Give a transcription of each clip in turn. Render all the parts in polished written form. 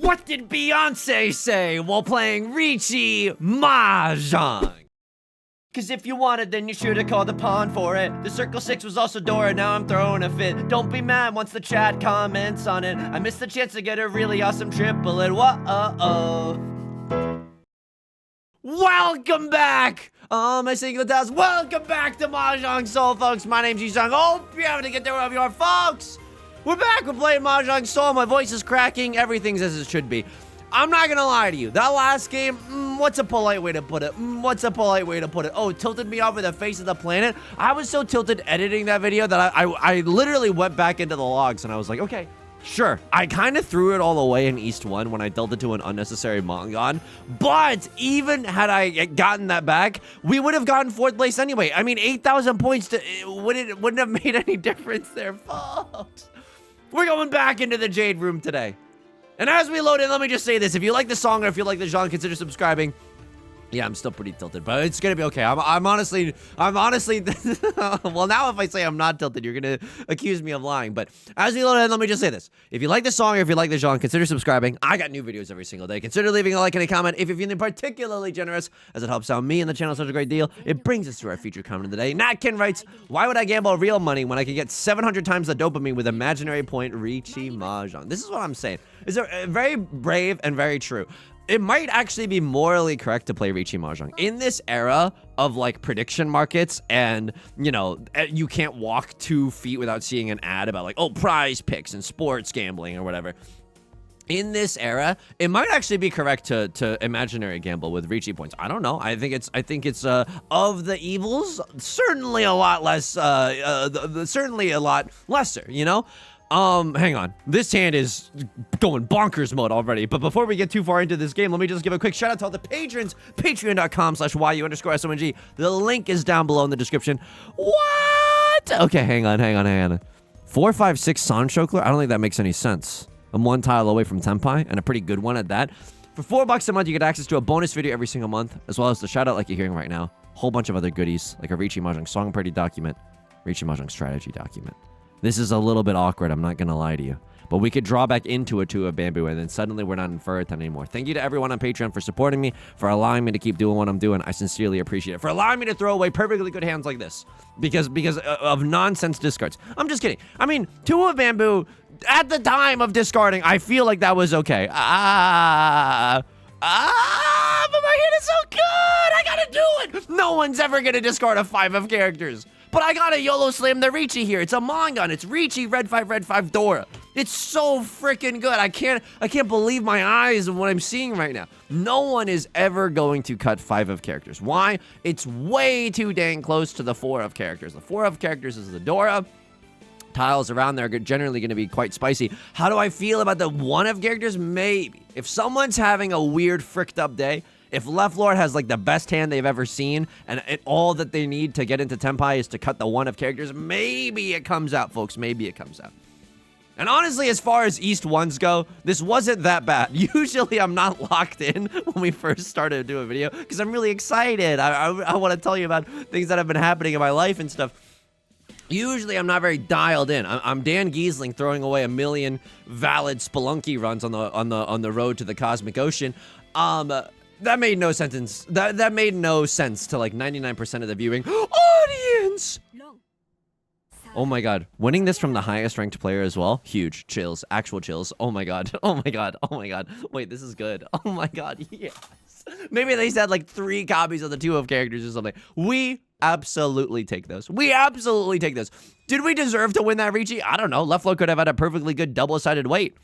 What did Beyonce say while playing Riichi Mahjong? Cause if you wanted, then you should've called the pawn for it. The circle 6 was also Dora, now I'm throwing a fit. Don't be mad once the chat comments on it. I missed the chance to get a really awesome triplet. Whoa. Welcome back! My single towels. Welcome back to Mahjong Soul, folks. My name's Yusong. Hope you're having to get there wherever you are, folks. We're back. We're playing Mahjong Soul. My voice is cracking. Everything's as it should be. I'm not gonna lie to you. That last game, what's a polite way to put it? Oh, it tilted me off of the face of the planet. I was so tilted editing that video that I literally went back into the logs and I was like, okay, sure. I kind of threw it all away in East 1 when I dealt it to an unnecessary Mongon. But even had I gotten that back, we would have gotten 4th place anyway. I mean, 8,000 points wouldn't have made any difference there, folks. We're going back into the Jade Room today. And as we load in, let me just say this. If you like the song or if you like the genre, consider subscribing. Yeah, I'm still pretty tilted, but it's gonna be okay. I'm honestly, well, now if I say I'm not tilted, you're gonna accuse me of lying. But as we load in, let me just say this. If you like the song or if you like the genre, consider subscribing. I got new videos every single day. Consider leaving a like and a comment if you're feeling particularly generous, as it helps out me and the channel such a great deal. It brings us to our featured comment of the day. Natkin writes, why would I gamble real money when I could get 700 times the dopamine with imaginary point Riichi Mahjong? This is what I'm saying. It's very brave and very true. It might actually be morally correct to play Riichi Mahjong. In this era of, like, prediction markets and, you know, you can't walk 2 feet without seeing an ad about, like, oh, prize picks and sports gambling or whatever. In this era, it might actually be correct to imaginary gamble with Riichi points. I don't know. I think it's of the evils, certainly a lot less, certainly a lot lesser, you know? Hang on. This hand is going bonkers mode already. But before we get too far into this game, let me just give a quick shout out to all the patrons. Patreon.com/YU_SONG. The link is down below in the description. What? Okay, hang on. 456 Sanshokler? I don't think that makes any sense. I'm 1 tile away from Tenpai, and a pretty good one at that. For $4 a month, you get access to a bonus video every single month, as well as the shout out like you're hearing right now. A whole bunch of other goodies, like a Riichi Mahjong song party document, Riichi Mahjong strategy document. This is a little bit awkward, I'm not gonna lie to you. But we could draw back into a 2 of bamboo, and then suddenly we're not in Furriton anymore. Thank you to everyone on Patreon for supporting me, for allowing me to keep doing what I'm doing. I sincerely appreciate it. For allowing me to throw away perfectly good hands like this. Because of nonsense discards. I'm just kidding. I mean, 2 of bamboo, at the time of discarding, I feel like that was okay. But my hand is so good! I gotta do it! No one's ever gonna discard a 5 of characters. But I gotta YOLO slam the Riichi here. It's a Mongon. It's Riichi, red 5, Dora. It's so freaking good. I can't believe my eyes and what I'm seeing right now. No one is ever going to cut 5 of characters. Why? It's way too dang close to the 4 of characters. The 4 of characters is the Dora. Tiles around there are generally going to be quite spicy. How do I feel about the 1 of characters? Maybe. If someone's having a weird fricked up day, if Left Lord has, like, the best hand they've ever seen, and all that they need to get into Tenpai is to cut the 1 of characters, maybe it comes out, folks. Maybe it comes out. And honestly, as far as East 1s go, this wasn't that bad. Usually, I'm not locked in when we first started to do a video, because I'm really excited. I want to tell you about things that have been happening in my life and stuff. Usually, I'm not very dialed in. I'm Dan Giesling throwing away 1 million valid Spelunky runs on the road to the Cosmic Ocean. That made no sense. That made no sense to like 99% of the viewing audience. Oh my god, winning this from the highest ranked player as well, huge chills, actual chills. Oh my god, oh my god, oh my god. Wait, this is good. Oh my god, yes. Maybe they said like 3 copies of the 2 of characters or something. We absolutely take those. We absolutely take those. Did we deserve to win that Riichi? I don't know. Left Low could have had a perfectly good double-sided weight.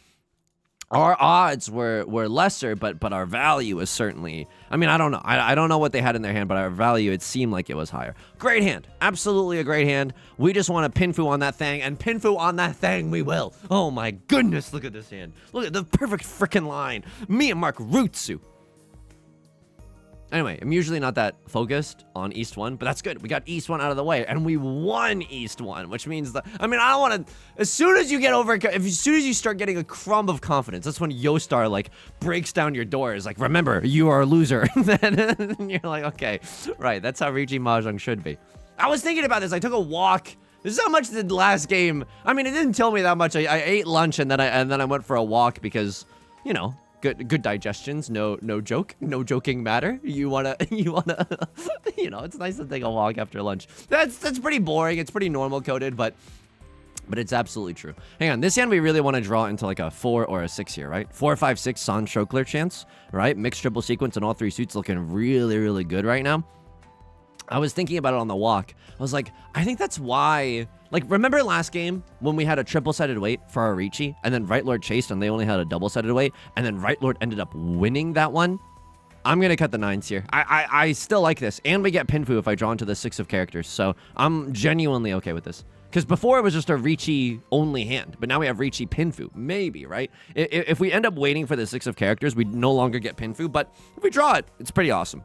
Our odds were lesser, but our value is certainly... I mean, I don't know. I don't know what they had in their hand, but our value, it seemed like it was higher. Great hand. Absolutely a great hand. We just want to pinfu on that thing, and pinfu on that thing we will. Oh my goodness, look at this hand. Look at the perfect freaking line. Me and Mark Rutsu. Anyway, I'm usually not that focused on East 1, but that's good. We got East 1 out of the way, and we won East 1, which means that... I mean, I don't want to... As soon as you get over... As soon as you start getting a crumb of confidence, that's when Yostar, like, breaks down your doors. Like, remember, you are a loser. And you're like, okay, right, that's how Riichi Mahjong should be. I was thinking about this. I took a walk. This is how much the last game... I mean, it didn't tell me that much. I ate lunch, and then I went for a walk because... You know, good digestions. No joke. No joking matter. You wanna, you know, it's nice to take a walk after lunch. That's pretty boring. It's pretty normal coded, but it's absolutely true. Hang on, this hand we really want to draw into like a 4 or a 6 here, right? 4, 5, 6 San Shokler chance, right? Mixed triple sequence and all 3 suits looking really, really good right now. I was thinking about it on the walk. I was like, I think that's why... Like, remember last game when we had a triple-sided weight for our Riichi, and then Right Lord chased and they only had a double-sided weight, and then Right Lord ended up winning that one? I'm going to cut the 9s here. I still like this, and we get Pinfu if I draw into the 6 of characters, so I'm genuinely okay with this. Because before it was just a Riichi-only hand, but now we have Riichi Pinfu. Maybe, right? If we end up waiting for the 6 of characters, we no longer get Pinfu, but if we draw it, it's pretty awesome.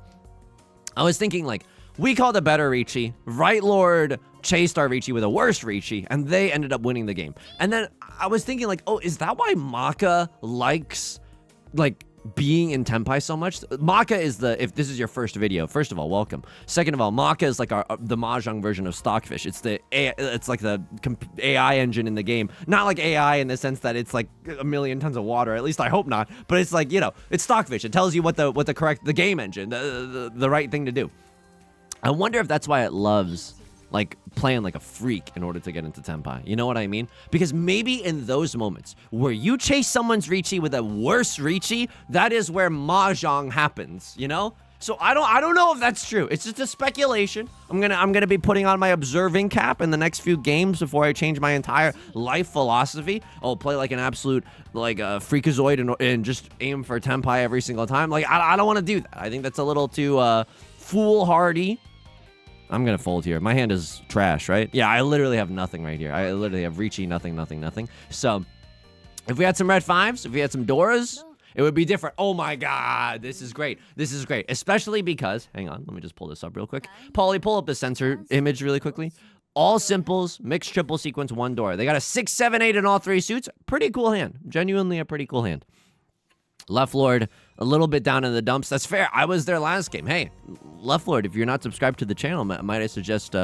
I was thinking, like, we called a better Riichi. Right Lord chased our Riichi with a worse Riichi, and they ended up winning the game. And then I was thinking, like, oh, is that why Maka likes, like, being in Tenpai so much? Maka is the, if this is your first video, first of all, welcome. Second of all, Maka is like the Mahjong version of Stockfish. It's it's like the AI engine in the game. Not like AI in the sense that it's like a million tons of water. At least I hope not. But it's like, you know, it's Stockfish. It tells you what the correct, the game engine, the right thing to do. I wonder if that's why it loves, like, playing like a freak in order to get into Tenpai. You know what I mean? Because maybe in those moments where you chase someone's Riichi with a worse Riichi, that is where Mahjong happens, you know? So I don't know if that's true. It's just a speculation. I'm gonna be putting on my observing cap in the next few games before I change my entire life philosophy. I'll play like an absolute, like, freakazoid and just aim for Tenpai every single time. Like, I don't want to do that. I think that's a little too foolhardy. I'm going to fold here. My hand is trash, right? Yeah, I literally have nothing right here. I literally have Riichi, nothing. So, if we had some red 5s, if we had some Doras, it would be different. Oh my god, this is great. This is great. Especially because, hang on, let me just pull this up real quick. Paulie, pull up the sensor image really quickly. All simples, mixed triple sequence, 1 Dora. They got a 6, 7, 8 in all 3 suits. Pretty cool hand. Genuinely a pretty cool hand. Left Lord, a little bit down in the dumps. That's fair. I was there last game. Hey, Left Lord, if you're not subscribed to the channel, might I suggest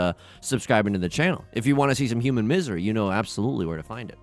subscribing to the channel? If you want to see some human misery, you know absolutely where to find it.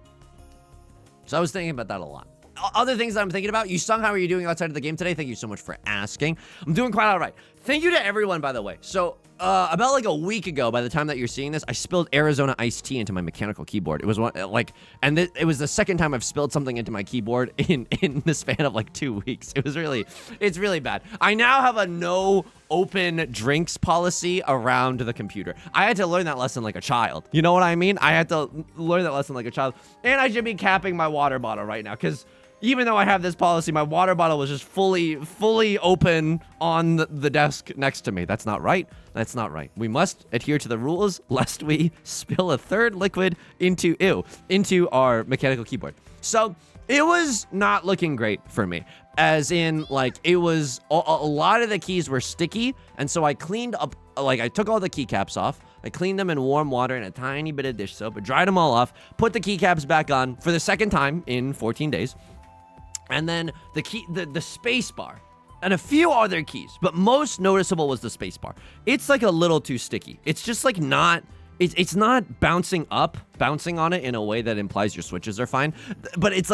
So I was thinking about that a lot. Other things that I'm thinking about, Yusong, how are you doing outside of the game today? Thank you so much for asking. I'm doing quite all right. Thank you to everyone, by the way. So, about like a week ago, by the time that you're seeing this, I spilled Arizona iced tea into my mechanical keyboard. It was one, like, and it was the second time I've spilled something into my keyboard in the span of like 2 weeks. It's really bad. I now have a no open drinks policy around the computer. I had to learn that lesson like a child. You know what I mean? I had to learn that lesson like a child. And I should be capping my water bottle right now, because even though I have this policy, my water bottle was just fully open on the desk next to me. That's not right. That's not right. We must adhere to the rules lest we spill a third liquid into our mechanical keyboard. So it was not looking great for me. As in, like, it was a lot of the keys were sticky, and so I cleaned up, like, I took all the keycaps off. I cleaned them in warm water and a tiny bit of dish soap, but dried them all off, put the keycaps back on for the second time in 14 days. And then the space bar and a few other keys, but most noticeable was the space bar. It's like a little too sticky. It's just like not, it's not bouncing on it in a way that implies your switches are fine. But it's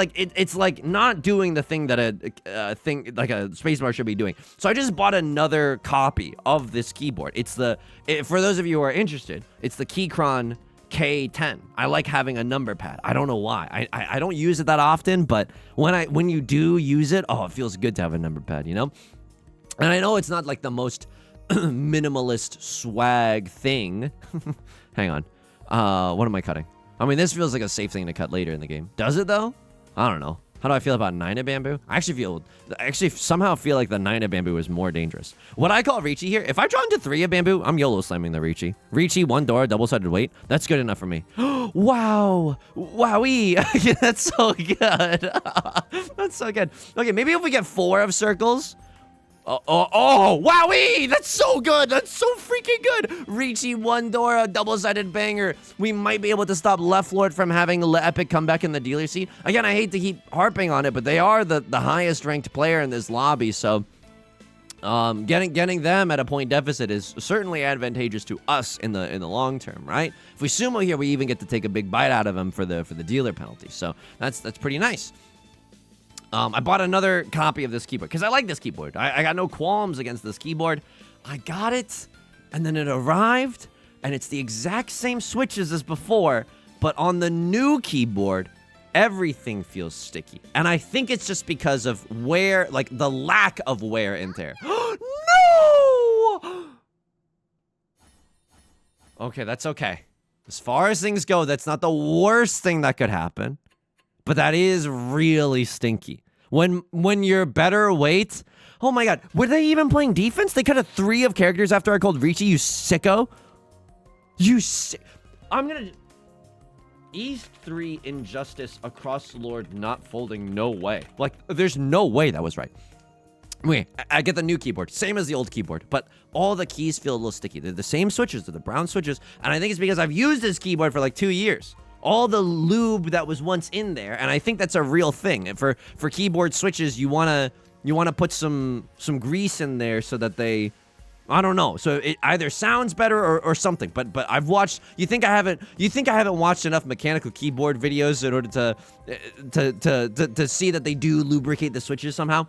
like not doing the thing that a thing like a space bar should be doing. So I just bought another copy of this keyboard. For those of you who are interested, it's the Keychron K10. I like having a number pad. I don't know why. I don't use it that often, but when you do use it, oh, it feels good to have a number pad, you know? And I know it's not like the most minimalist swag thing. Hang on. What am I cutting? I mean, this feels like a safe thing to cut later in the game. Does it though? I don't know. How do I feel about Nina Bamboo? I actually somehow feel like the Nina Bamboo is more dangerous. What I call Riichi here, if I draw into 3 of Bamboo, I'm YOLO slamming the Riichi. Riichi, 1 Dora, double-sided weight. That's good enough for me. Wow. Wowee. That's so good. That's so good. Okay, maybe if we get 4 of circles. Oh, wowee! That's so good! That's so freaking good! Riichi, 1 Dora, double-sided banger. We might be able to stop Left Lord from having the epic comeback in the dealer seat. Again, I hate to keep harping on it, but they are the highest ranked player in this lobby, so getting them at a point deficit is certainly advantageous to us in the long term, right? If we sumo here, we even get to take a big bite out of them for the dealer penalty, so that's pretty nice. I bought another copy of this keyboard because I like this keyboard. I got no qualms against this keyboard. I got it, and then it arrived, and it's the exact same switches as before, but on the new keyboard, everything feels sticky. And I think it's just because of wear, like the lack of wear and tear. No! Okay, that's okay. As far as things go, that's not the worst thing that could happen. But that is really stinky. When you're better weight... Oh my god, were they even playing defense? They cut a 3 of characters after I called Riichi, you sicko. I'm gonna... East 3 Injustice Across the Lord not folding, no way. Like, there's no way that was right. Wait, I get the new keyboard, same as the old keyboard, but all the keys feel a little sticky. They're the same switches, they're the brown switches, and I think it's because I've used this keyboard for like 2 years. All the lube that was once in there, and I think that's a real thing. For keyboard switches, you wanna put some grease in there so that they, I don't know, so it either sounds better or something. But I've watched. You think I haven't watched enough mechanical keyboard videos in order to see that they do lubricate the switches somehow?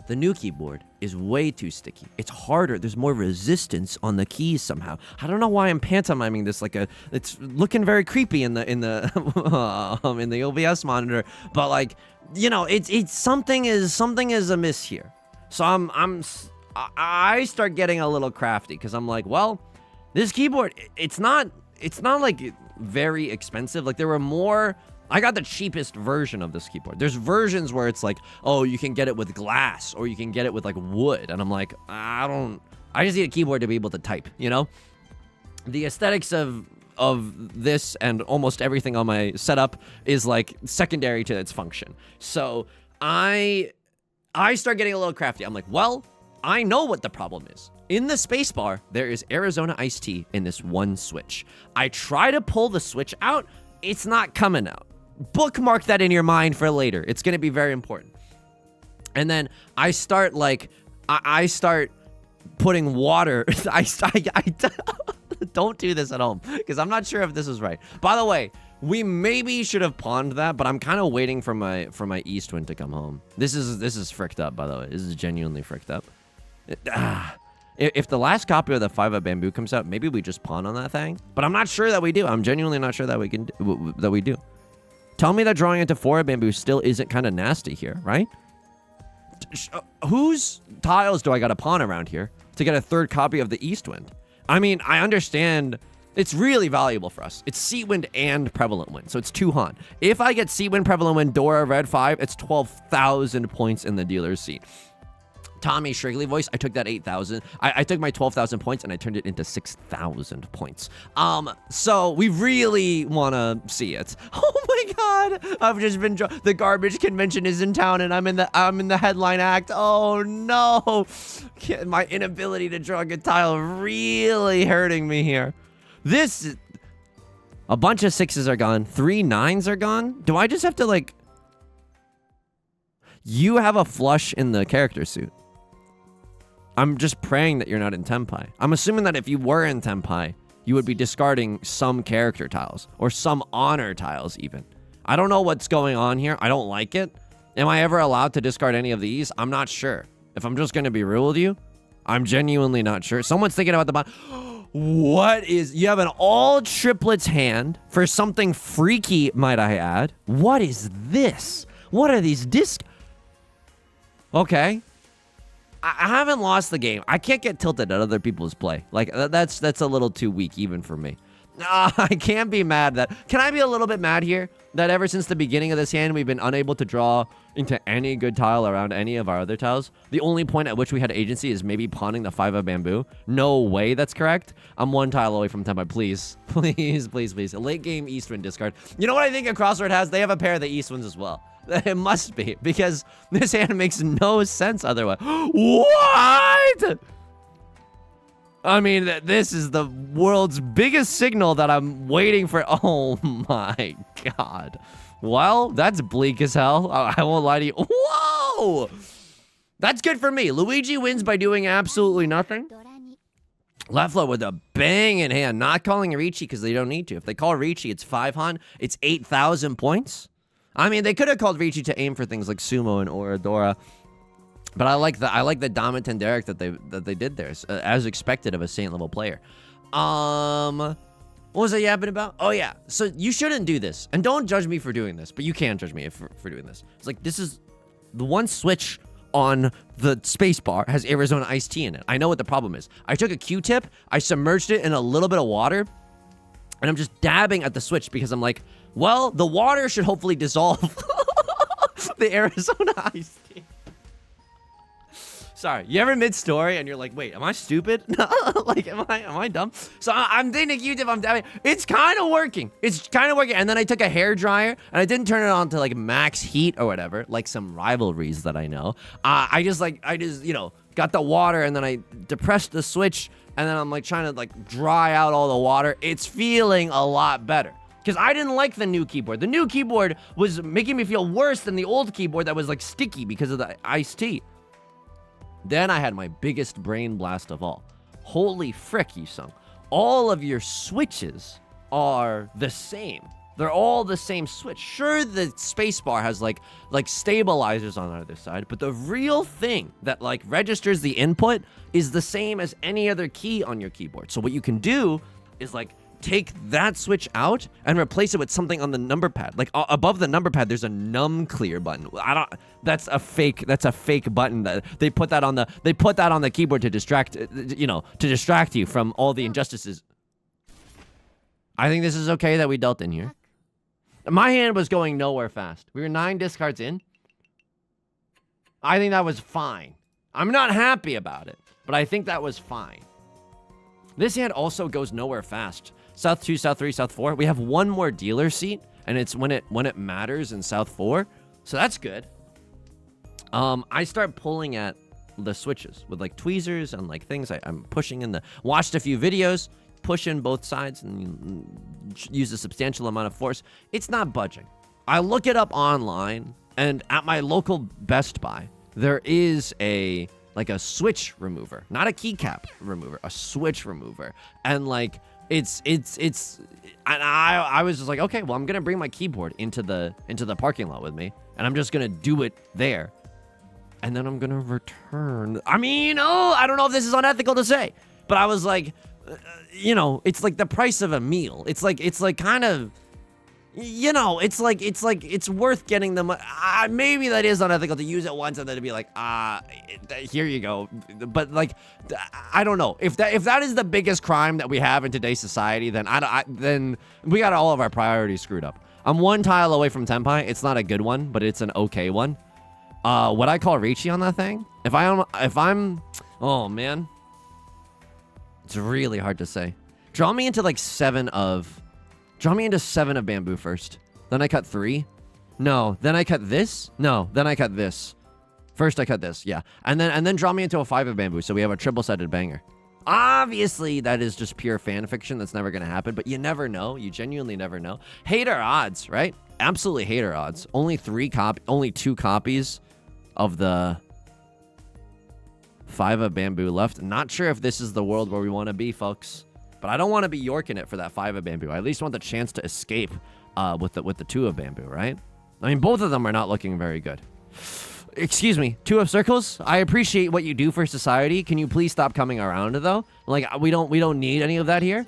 The new keyboard is way too sticky. It's harder. There's more resistance on the keys somehow. I don't know why I'm pantomiming this like it's looking very creepy in the OBS monitor, but like, you know, it's something is amiss here. So I start getting a little crafty because I'm like, well, this keyboard, it's not like very expensive. Like there were more. I got the cheapest version of this keyboard. There's versions where it's like, oh, you can get it with glass or you can get it with like wood. And I'm like, I just need a keyboard to be able to type, you know? The aesthetics of this and almost everything on my setup is like secondary to its function. So I start getting a little crafty. I'm like, well, I know what the problem is. In the spacebar, there is Arizona iced tea in this one switch. I try to pull the switch out. It's not coming out. Bookmark that in your mind for later. It's going to be very important. And then I start like, I start putting water. Don't do this at home because I'm not sure if this is right. By the way, we maybe should have pawned that, but I'm kind of waiting for my East Wind to come home. This is fricked up, by the way. This is genuinely fricked up. If the last copy of the 5 of Bamboo comes out, maybe we just pawn on that thing. But I'm not sure that we do. I'm genuinely not sure that we do. Tell me that drawing into 4 of Bamboo still isn't kind of nasty here, right? Whose tiles do I got to pawn around here to get a 3rd copy of the East Wind? I mean, I understand it's really valuable for us. It's Sea Wind and Prevalent Wind, so it's 2 Han. If I get Sea Wind, Prevalent Wind, Dora, Red 5, it's 12,000 points in the dealer's seat. Tommy Shrigley voice, I took that 8,000. I took my 12,000 points and I turned it into 6,000 points. So we really want to see it. Oh my god, I've just been the garbage convention is in town and I'm in the headline act. Oh no, my inability to draw a good tile really hurting me here. A bunch of 6s are gone. 3 9s are gone. Do I just have to like? You have a flush in the character suit. I'm just praying that you're not in Tenpai. I'm assuming that if you were in Tenpai, you would be discarding some character tiles or some honor tiles even. I don't know what's going on here. I don't like it. Am I ever allowed to discard any of these? I'm not sure. If I'm just going to be real with you, I'm genuinely not sure. Someone's thinking about the bottom. You have an all triplets hand for something freaky, might I add. What is this? What are these discs? Okay. I haven't lost the game. I can't get tilted at other people's play. Like, that's a little too weak even for me. I can't be mad that... Can I be a little bit mad here? That ever since the beginning of this hand, we've been unable to draw into any good tile around any of our other tiles. The only point at which we had agency is maybe pawning the 5 of Bamboo. No way that's correct. I'm 1 tile away from Tenpai. Please. Please, please, please. A late game Eastwind discard. You know what I think a Crossword has? They have a pair of the Eastwinds as well. It must be, because this hand makes no sense otherwise. What? I mean, this is the world's biggest signal that I'm waiting for. Oh my god. Well, that's bleak as hell. I won't lie to you. Whoa! That's good for me. Luigi wins by doing absolutely nothing. Leflo with a bang in hand. Not calling Riichi because they don't need to. If they call Riichi, it's 5 Han. It's 8,000 points. I mean, they could have called Riichi to aim for things like sumo and Oradora, but I like the Dama Tenderic that they did there, as expected of a Saint level player. What was I yapping about? Oh yeah, so you shouldn't do this, and don't judge me for doing this, but you can judge me for doing this. It's like, this is the one switch on the space bar has Arizona iced tea in it. I know what the problem is. I took a Q-tip, I submerged it in a little bit of water, and I'm just dabbing at the switch because I'm like, well, the water should hopefully dissolve the Arizona iced tea. Sorry, you ever mid-story and you're like, wait, am I stupid? Like, am I dumb? So I'm thinking Q-tip, I'm dabbing. It's kind of working. And then I took a hair dryer and I didn't turn it on to like max heat or whatever, like some rivalries that I know. I just, you know, got the water and then I depressed the switch and then I'm like trying to like dry out all the water. It's feeling a lot better. Because I didn't like the new keyboard. The new keyboard was making me feel worse than the old keyboard that was like sticky because of the iced tea. Then I had my biggest brain blast of all. Holy frick, Yusong. All of your switches are the same. They're all the same switch. Sure, the spacebar has like stabilizers on the other side, but the real thing that like registers the input is the same as any other key on your keyboard. So what you can do is like take that switch out and replace it with something on the number pad. Like above the number pad, there's a num clear button. That's a fake button that they put that on the keyboard to distract you from all the injustices. I think this is okay that we dealt in here. My hand was going nowhere fast. We were 9 discards in. I think that was fine. I'm not happy about it, but I think that was fine. This hand also goes nowhere fast. South 2, South 3, South 4. We have one more dealer seat, and it's when it matters in South 4. So that's good. I start pulling at the switches with like tweezers and like things. I'm pushing in watched a few videos, push in both sides and use a substantial amount of force. It's not budging. I look it up online, and at my local Best Buy, there is a switch remover, not a keycap remover, a switch remover. And like, and I was just like, okay, well, I'm going to bring my keyboard into the parking lot with me, and I'm just going to do it there. And then I'm going to return. I mean, I don't know if this is unethical to say, but I was like, it's like the price of a meal. It's like kind of, it's worth getting them. Maybe that is unethical to use it once and then to be like, here you go. But like, I don't know if that is the biggest crime that we have in today's society. Then then we got all of our priorities screwed up. I'm one tile away from Tenpai. It's not a good one, but it's an okay one. What I call Riichi on that thing? If I'm, oh man, it's really hard to say. Draw me into 7 of bamboo first. Then I cut 3. No. Then I cut this. No. Then I cut this. First I cut this. Yeah. And then draw me into a 5 of bamboo. So we have a triple-sided banger. Obviously, that is just pure fan fiction. That's never going to happen. But you never know. You genuinely never know. Hate our odds, right? Absolutely hate our odds. Only 2 copies of the 5 of bamboo left. Not sure if this is the world where we want to be, folks. But I don't want to be yorking it for that 5 of bamboo. I at least want the chance to escape with the 2 of bamboo, right? I mean, both of them are not looking very good. Excuse me, 2 of circles. I appreciate what you do for society. Can you please stop coming around, though? Like, we don't need any of that here.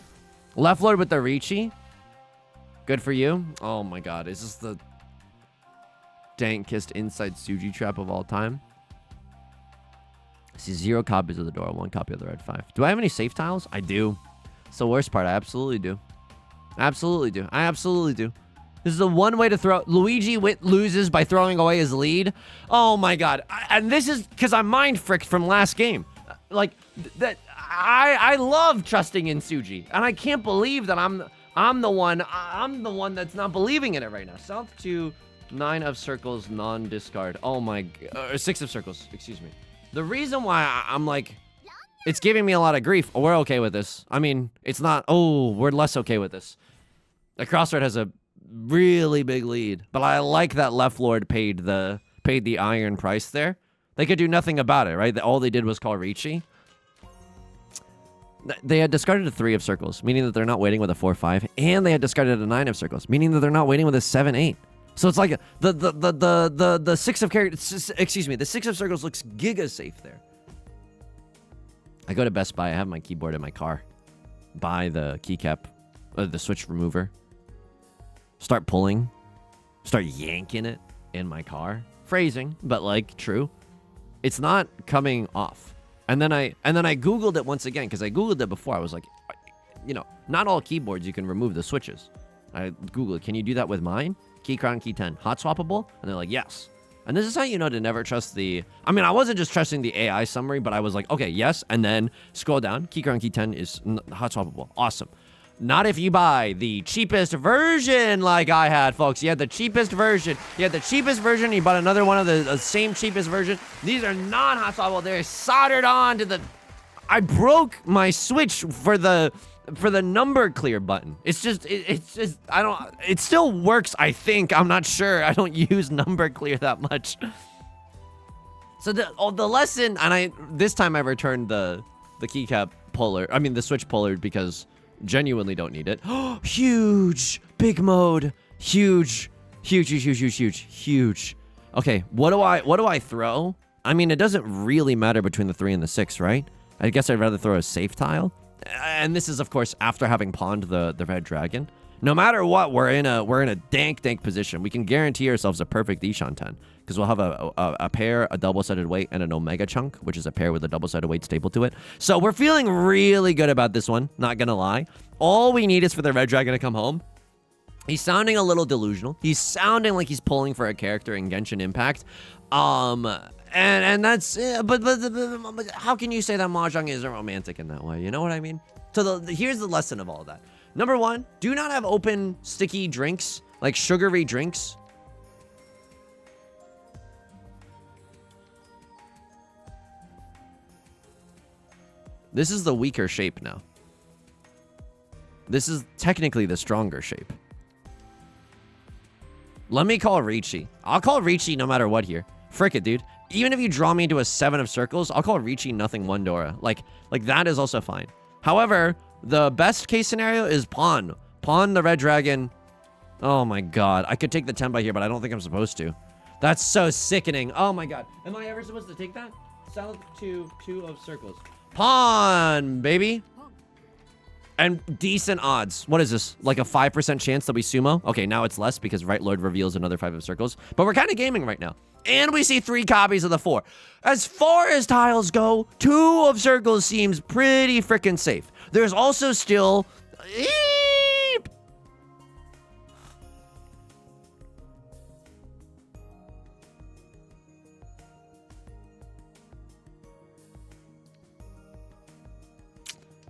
Left Lord with the Riichi. Good for you. Oh my God, is this the dankest inside Tsuji trap of all time? I see 0 copies of the door, 1 copy of the red 5. Do I have any safe tiles? I do. It's the worst part. I absolutely do. I absolutely do. This is the one way to throw. Luigi loses by throwing away his lead. Oh my God. And this is because I'm mind fricked from last game. Like that. I love trusting in Tsuji, and I can't believe that I'm the one that's not believing in it right now. South 2, 9 of circles, non-discard. Oh my, 6 of circles. Excuse me. The reason why I'm like, it's giving me a lot of grief. We're okay with this. I mean, it's not. Oh, we're less okay with this. The Crossroad has a really big lead, but I like that Left Lord paid the iron price there. They could do nothing about it, right? All they did was call Riichi. They had discarded a 3 of circles, meaning that they're not waiting with a 4-5, and they had discarded a 9 of circles, meaning that they're not waiting with a 7-8. So it's like the six of characters, excuse me, the six of circles looks giga safe there. I go to Best Buy. I have my keyboard in my car. Buy the keycap, the switch remover. Start pulling. Start yanking it in my car. Phrasing, but like true. It's not coming off. And then I Googled it once again because I Googled it before. I was like, you know, not all keyboards you can remove the switches. I Googled, can you do that with mine? Key crown, key 10, hot swappable? And they're like, yes. And this is how you know to never trust the... I mean, I wasn't just trusting the AI summary, but I was like, okay, yes. And then scroll down. Key crown, key 10 is hot swappable. Awesome. Not if you buy the cheapest version like I had, folks. You had the cheapest version. You had the cheapest version. You bought another one of the same cheapest version. These are non-hot swappable. They're soldered on to the... I broke my switch for the number clear button. It's just I don't, it still works, I think. I'm not sure. I don't use number clear that much. So the lesson, and this time I returned the keycap puller, I mean the switch puller, because genuinely don't need it. Huge, big mode, huge. Okay, what do I throw? I mean, it doesn't really matter between the 3 and the 6, right? I guess I'd rather throw a safe tile. And this is, of course, after having pawned the red dragon. No matter what, we're in a dank position. We can guarantee ourselves a perfect Ishan 10 because we'll have a pair, a double-sided weight, and an omega chunk, which is a pair with a double-sided weight staple to it. So we're feeling really good about this one. Not gonna lie. All we need is for the red dragon to come home. He's sounding a little delusional. He's sounding like he's pulling for a character in Genshin Impact. And that's, but how can you say that Mahjong isn't romantic in that way? You know what I mean? So here's the lesson of all of that. Number 1, do not have open sticky drinks, like sugary drinks. This is the weaker shape now. This is technically the stronger shape. Let me call Riichi. I'll call Riichi no matter what here. Frick it, dude. Even if you draw me into a 7 of circles, I'll call Riichi nothing 1 Dora. Like that is also fine. However, the best case scenario is pawn. Pawn the red dragon. Oh my god. I could take the Tenpai here, but I don't think I'm supposed to. That's so sickening. Oh my god. Am I ever supposed to take that? South to 2 of circles. Pawn, baby. And decent odds. What is this? Like a 5% chance that we sumo? Okay, now it's less because Right Lord reveals another 5 of circles. But we're kind of gaming right now. And we see 3 copies of the 4. As far as tiles go, 2 of circles seems pretty freaking safe. There's also still...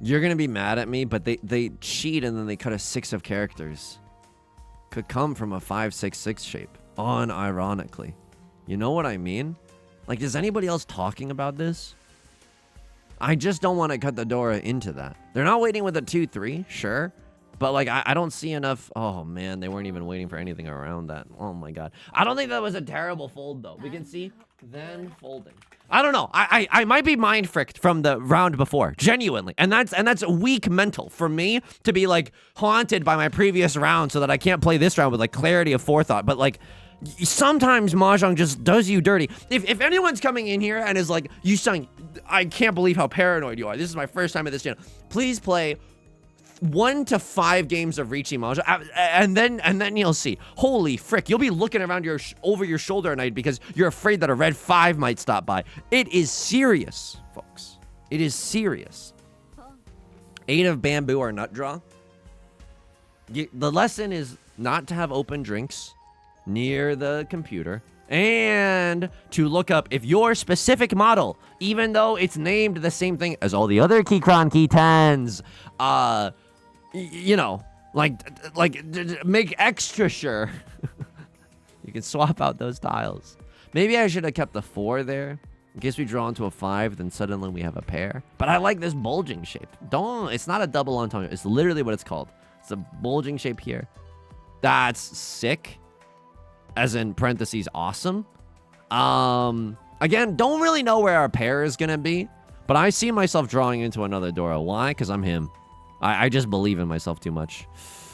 You're gonna be mad at me, but they cheat and then they cut a 6 of characters. Could come from a 5-6-6 shape, unironically. You know what I mean? Like, is anybody else talking about this? I just don't want to cut the Dora into that. They're not waiting with a 2-3, sure. But, like, I don't see enough... Oh, man, they weren't even waiting for anything around that. Oh, my God. I don't think that was a terrible fold, though. We can see then folding. I don't know. I might be mind fricked from the round before, genuinely, and that's weak mental for me to be like haunted by my previous round, so that I can't play this round with like clarity of forethought. But like sometimes Mahjong just does you dirty. If anyone's coming in here and is like, Yusong, I can't believe how paranoid you are. This is my first time at this channel. Please play 1 to 5 games of Riichi Mahjong, and then you'll see. Holy frick, you'll be looking around over your shoulder at night because you're afraid that a red 5 might stop by. It is serious, folks. It is serious. 8 of bamboo or nut draw. The lesson is not to have open drinks near the computer, and to look up if your specific model, even though it's named the same thing as all the other Keychron Key 10s, you know, make extra sure you can swap out those tiles. Maybe I should have kept the 4 there. In case we draw into a 5, then suddenly we have a pair. But I like this bulging shape. It's not a double entendre. It's literally what it's called. It's a bulging shape here. That's sick. As in parentheses, awesome. Again, don't really know where our pair is going to be. But I see myself drawing into another Dora. Why? Because I'm him. I just believe in myself too much.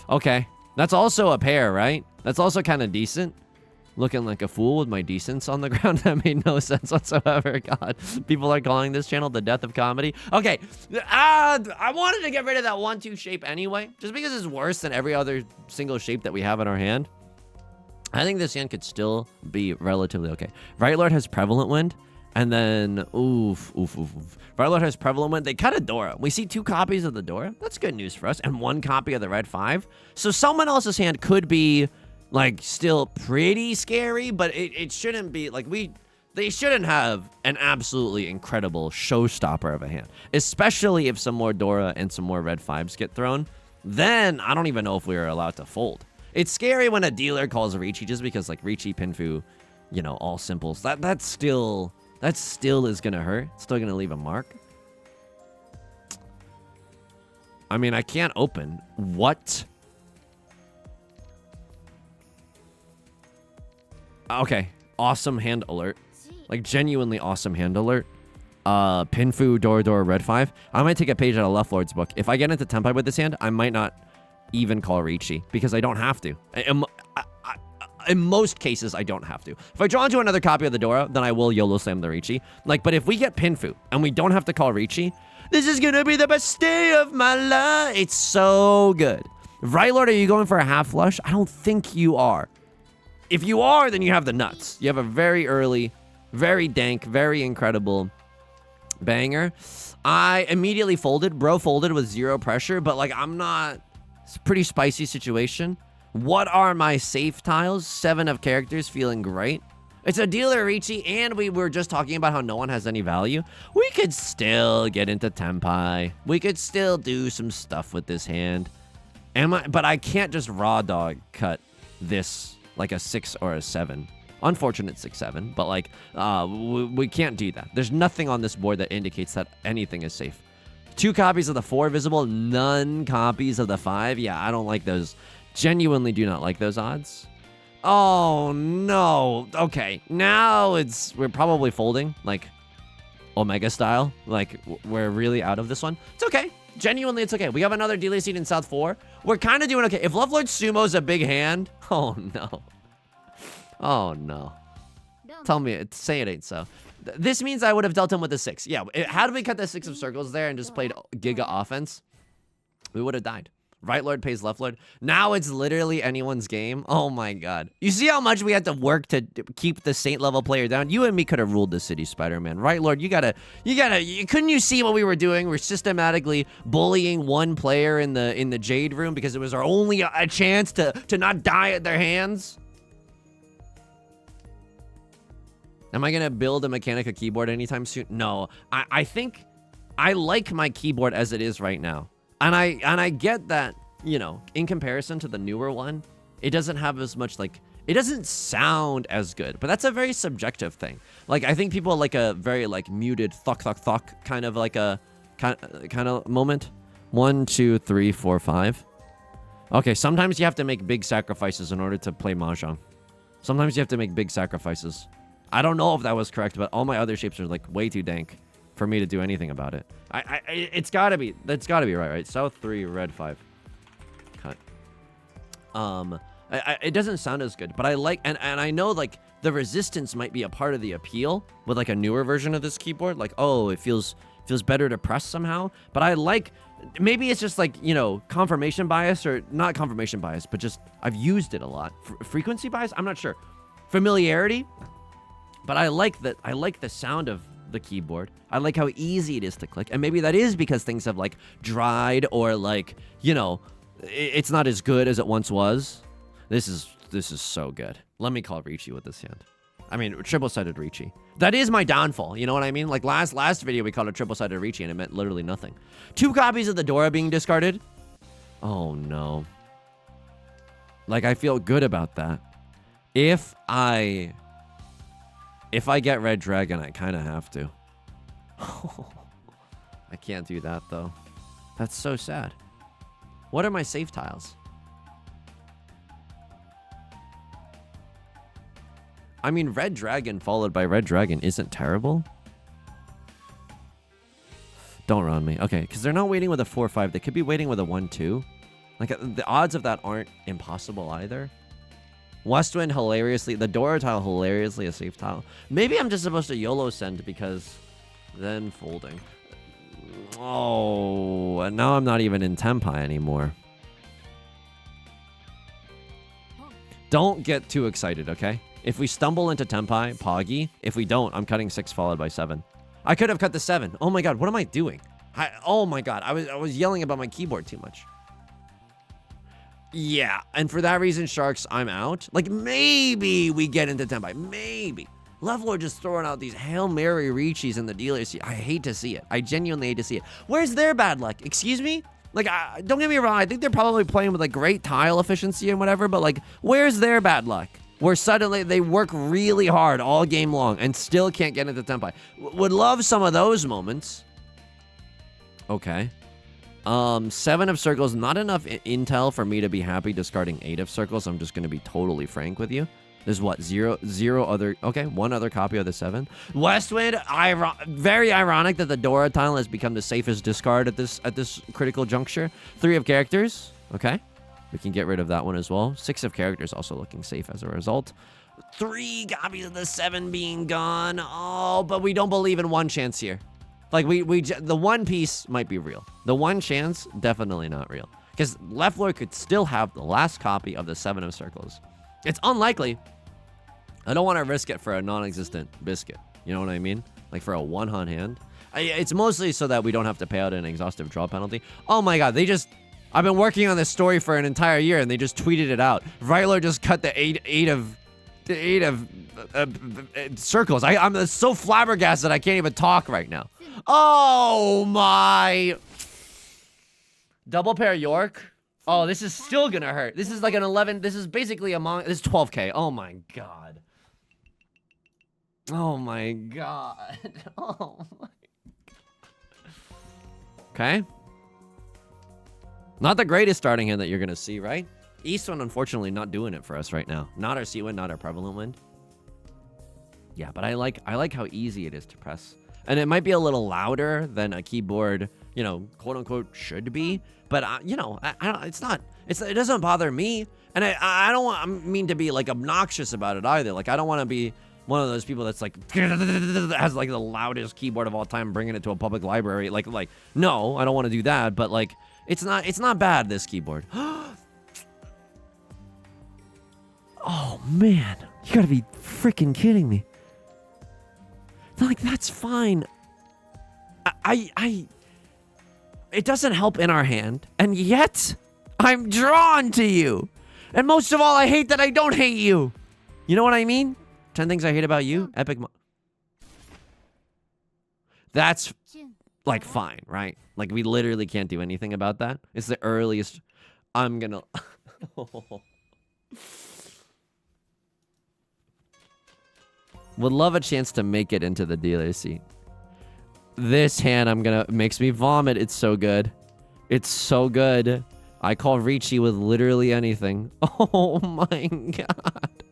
Okay. That's also a pair, right? That's also kind of decent. looking like a fool with my decents on the ground. That made no sense whatsoever. God, people are calling this channel the death of comedy. Okay, I wanted to get rid of that 1-2 shape anyway, just because it's worse than every other single shape that we have in our hand. I think this hand could still be relatively okay. Right Lord has Prevalent Wind, and then, oof. Right Lord has Prevalent Wind. They cut a Dora. We see 2 copies of the Dora. That's good news for us, and 1 copy of the Red 5. So someone else's hand could be, like, still pretty scary, but it shouldn't be, like, they shouldn't have an absolutely incredible showstopper of a hand, especially if some more Dora and some more Red 5s get thrown. Then I don't even know if we are allowed to fold. It's scary when a dealer calls Riichi just because, like, Riichi, Pinfu, you know, all simples. That still is gonna hurt. It's still gonna leave a mark. I mean, I can't open. What? Okay. Awesome hand alert. Like, genuinely awesome hand alert. Pinfu, Dora, Red 5. I might take a page out of Left Lord's book. If I get into Tenpai with this hand, I might not even call Riichi because I don't have to. In most cases, I don't have to. If I draw into another copy of the Dora, then I will YOLO slam the Riichi. Like, but if we get Pinfu and we don't have to call Riichi, this is gonna be the best day of my life. It's so good. Right Lord, are you going for a half flush? I don't think you are. If you are, then you have the nuts. You have a very early, very dank, very incredible banger. I immediately folded. Bro folded with 0 pressure, but, like, I'm not... It's a pretty spicy situation. What are my safe tiles? 7 of characters, feeling great. It's a dealer, Riichi, and we were just talking about how no one has any value. We could still get into Tenpai. We could still do some stuff with this hand. But I can't just raw dog cut this like a 6 or a 7. Unfortunate 6-7, but, like, we can't do that. There's nothing on this board that indicates that anything is safe. 2 copies of the 4 visible, none copies of the 5. Yeah, I don't like those. Genuinely do not like those odds. Oh, no. Okay, now we're probably folding, like, Omega style. Like, we're really out of this one. It's okay. Genuinely, it's okay. We have another delay seed in South 4. We're kind of doing okay. If Love Lord Sumo's a big hand, oh, no. Oh, no. Tell me, say it ain't so. This means I would have dealt him with a 6. Yeah, had we cut the 6 of circles there and just played Giga offense, we would have died. Right Lord pays Left Lord. Now it's literally anyone's game. Oh my god. You see how much we had to work to keep the Saint level player down? You and me could have ruled the city, Spider-Man. Right Lord, couldn't you see what we were doing? We're systematically bullying one player in the Jade Room because it was our only a chance to not die at their hands. Am I gonna build a Mechanica keyboard anytime soon? No. I think I like my keyboard as it is right now. And I get that, you know, in comparison to the newer one, it doesn't have as much, like, it doesn't sound as good. But that's a very subjective thing. Like, I think people like a very, like, muted thuck kind of like a kind of moment. 1, 2, 3, 4, 5. Okay, sometimes you have to make big sacrifices in order to play Mahjong. Sometimes you have to make big sacrifices. I don't know if that was correct, but all my other shapes are, like, way too dank for me to do anything about it. It's gotta be, that's gotta be right? South 3, Red 5. Cut. It doesn't sound as good, but I like, and I know, like, the resistance might be a part of the appeal with, like, a newer version of this keyboard. Like, oh, it feels better to press somehow. But I like, maybe it's just, like, you know, confirmation bias, or not confirmation bias, but just I've used it a lot. Frequency bias? I'm not sure. Familiarity? But I like that. I like the sound of the keyboard. I like how easy it is to click. And maybe that is because things have, like, dried, or, like, you know, it's not as good as it once was. This is so good. Let me call Riichi with this hand. I mean, triple-sided Riichi. That is my downfall. You know what I mean? Like, last video we called a triple-sided Riichi and it meant literally nothing. 2 copies of the Dora being discarded. Oh no. Like, I feel good about that. If I get Red Dragon, I kind of have to. I can't do that, though. That's so sad. What are my safe tiles? I mean, Red Dragon followed by Red Dragon isn't terrible. Don't run me. Okay, because they're not waiting with a 4-5. They could be waiting with a 1-2. Like, the odds of that aren't impossible either. Westwind hilariously, the Dora tile hilariously a safe tile. Maybe I'm just supposed to YOLO send because then folding. Oh, and now I'm not even in Tenpai anymore. Don't get too excited, okay? If we stumble into Tenpai, Poggy. If we don't, I'm cutting 6 followed by 7. I could have cut the 7. Oh my god, what am I doing? Oh my god, I was yelling about my keyboard too much. Yeah, and for that reason, Sharks, I'm out. Like, maybe we get into Tenpai. Maybe. Leveler just throwing out these Hail Mary Riichis in the dealers. I hate to see it. I genuinely hate to see it. Where's their bad luck? Excuse me? Like, don't get me wrong. I think they're probably playing with, like, great tile efficiency and whatever. But, like, where's their bad luck? Where suddenly they work really hard all game long and still can't get into Tenpai. Would love some of those moments. Okay. 7 of circles, not enough intel for me to be happy discarding 8 of circles. I'm just going to be totally frank with you. There's what? Zero other... Okay, 1 other copy of the 7. Westwind, very ironic that the Dora tile has become the safest discard at this critical juncture. 3 of characters. Okay. We can get rid of that one as well. 6 of characters also looking safe as a result. 3 copies of the 7 being gone. Oh, but we don't believe in one chance here. Like, the one piece might be real. The one chance, definitely not real. Because Leveler could still have the last copy of the 7 of circles. It's unlikely. I don't want to risk it for a non-existent biscuit. You know what I mean? Like for a 1-hunt hand. It's mostly so that we don't have to pay out an exhaustive draw penalty. Oh my god, I've been working on this story for an entire year and they just tweeted it out. Ryler just cut the 8 of circles. I'm so flabbergasted I can't even talk right now. Oh my. Double pair York. Oh, this is still gonna hurt. This is like an 11. This is basically this is 12k. Oh my god. Oh my god. Oh my. Okay. Not the greatest starting hand that you're gonna see, right? Eastwind, unfortunately, not doing it for us right now. Not our Sea-Wind, not our Prevalent Wind. Yeah, but I like how easy it is to press. And it might be a little louder than a keyboard, you know, quote unquote should be. But you know, it doesn't bother me. And I don't mean to be like obnoxious about it either. Like I don't want to be one of those people that's like has like the loudest keyboard of all time, bringing it to a public library. Like no, I don't want to do that. But like it's not bad, this keyboard. Oh man, you gotta be freaking kidding me. Like, that's fine. It doesn't help in our hand, and yet I'm drawn to you. And most of all, I hate that I don't hate you. You know what I mean? 10 things I hate about you. Epic. That's like fine, right? Like we literally can't do anything about that. It's the earliest. I'm gonna. Would love a chance to make it into the DLC. This hand makes me vomit. It's so good. It's so good. I call Riichi with literally anything. Oh my god.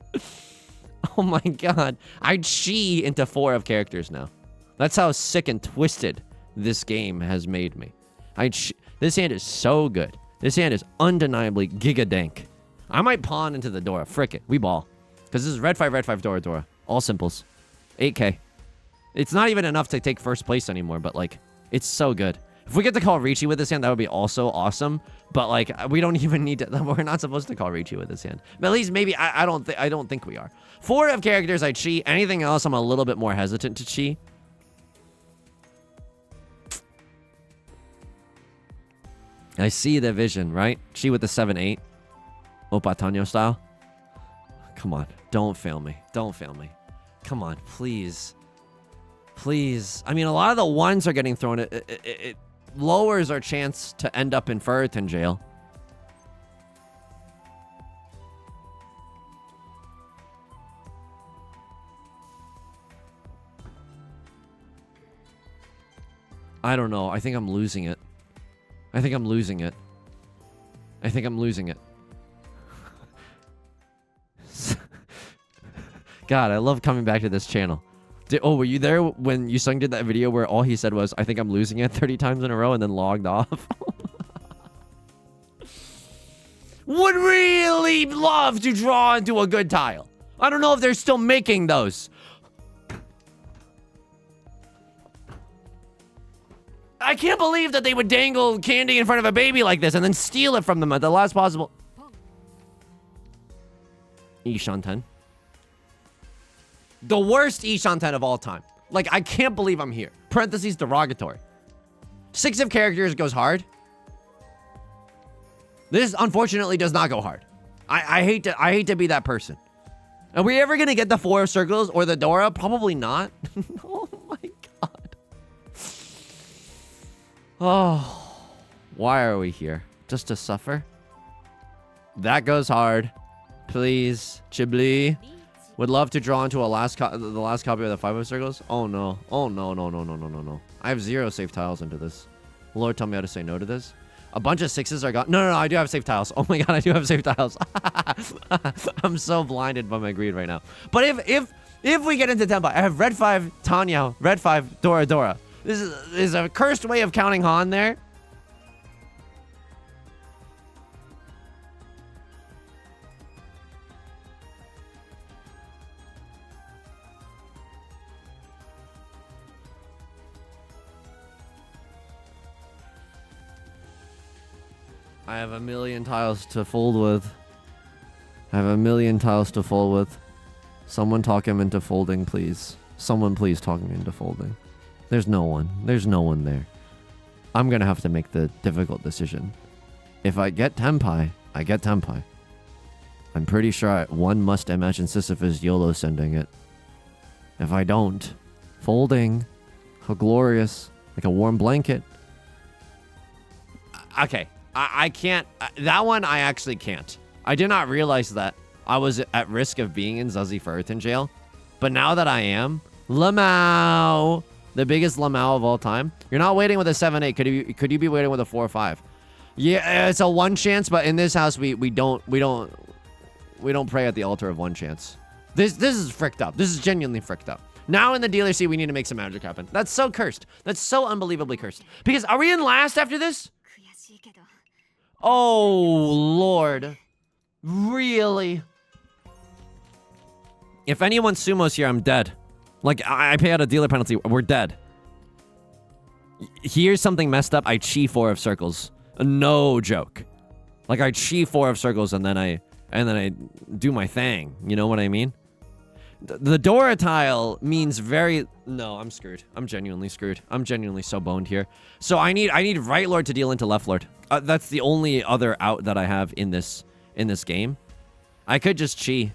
Oh my god. I'd chi into 4 of characters now. That's how sick and twisted this game has made me. This hand is so good. This hand is undeniably giga dank. I might pawn into the Dora. Frick it. We ball. Because this is red 5, Dora. All simples. 8k. It's not even enough to take first place anymore, but like, it's so good. If we get to call Riichi with this hand, that would be also awesome. But like, we don't even need to. We're not supposed to call Riichi with this hand. But at least maybe I don't think we are. 4 of characters I chi. Anything else, I'm a little bit more hesitant to chi. I see the vision, right? Chi with the 7-8. Oppa Tonyo style. Come on, don't fail me. Don't fail me. Come on, please. Please. I mean, a lot of the ones are getting thrown. It lowers our chance to end up in Ferriton jail. I don't know. I think I'm losing it. I think I'm losing it. I think I'm losing it. God, I love coming back to this channel. Were you there when Yusong did that video where all he said was, I think I'm losing it 30 times in a row and then logged off? would really love to draw into a good tile. I don't know if they're still making those. I can't believe that they would dangle candy in front of a baby like this and then steal it from them at the last possible. Ishanten. The worst Ishanten of all time. Like, I can't believe I'm here. Parentheses derogatory. 6 of characters goes hard. This, unfortunately, does not go hard. I hate to be that person. Are we ever gonna get the 4 of circles or the Dora? Probably not. Oh my god. Oh, why are we here? Just to suffer? That goes hard. Please, Chibli. Would love to draw into the last copy of the 5 of circles. Oh no. Oh no, no, no, no, no, no, no. I have 0 safe tiles into this. Lord, tell me how to say no to this. A bunch of 6s are gone. No, no, no, I do have safe tiles. Oh my god, I do have safe tiles. I'm so blinded by my greed right now. But if we get into Tenpai, I have red 5, Tanya, red 5, Dora, Dora. This is a cursed way of counting Han there. I have a million tiles to fold with. I have a million tiles to fold with. Someone talk him into folding, please. Someone please talk me into folding. There's no one. There's no one there. I'm gonna have to make the difficult decision. If I get Tenpai, I get Tenpai. I'm pretty sure one must imagine Sisyphus YOLO sending it. If I don't, folding. How glorious. Like a warm blanket. Okay. I can't. That one I actually can't. I did not realize that I was at risk of being in Zazie Ferritin jail. But now that I am, Lamau, the biggest Lamau of all time. You're not waiting with a 7-8. Could you be waiting with a 4-5? Yeah, it's a 1 chance, but in this house we don't pray at the altar of 1 chance. This is fricked up. This is genuinely fricked up. Now in the dealer seat, we need to make some magic happen. That's so cursed. That's so unbelievably cursed. Because are we in last after this? Oh, Lord. Really? If anyone sumos here, I'm dead. Like, I pay out a dealer penalty. We're dead. Here's something messed up. I chi 4 of circles. No joke. Like, I chi 4 of circles and then I do my thing. You know what I mean? The Dora tile means very... No, I'm screwed. I'm genuinely screwed. I'm genuinely so boned here. So I need right lord to deal into left lord. That's the only other out that I have in this game. I could just chi.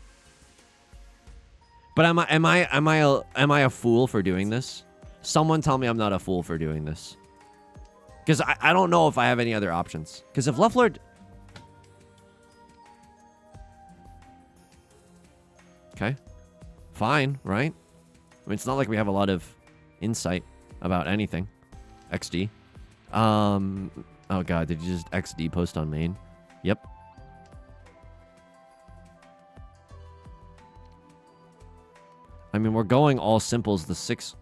But am I a fool for doing this? Someone tell me I'm not a fool for doing this. Because I don't know if I have any other options. Because if left lord... Okay. Fine, right? I mean, it's not like we have a lot of insight about anything. XD. Oh god, did you just XD post on main? Yep. I mean, we're going all simples. The 6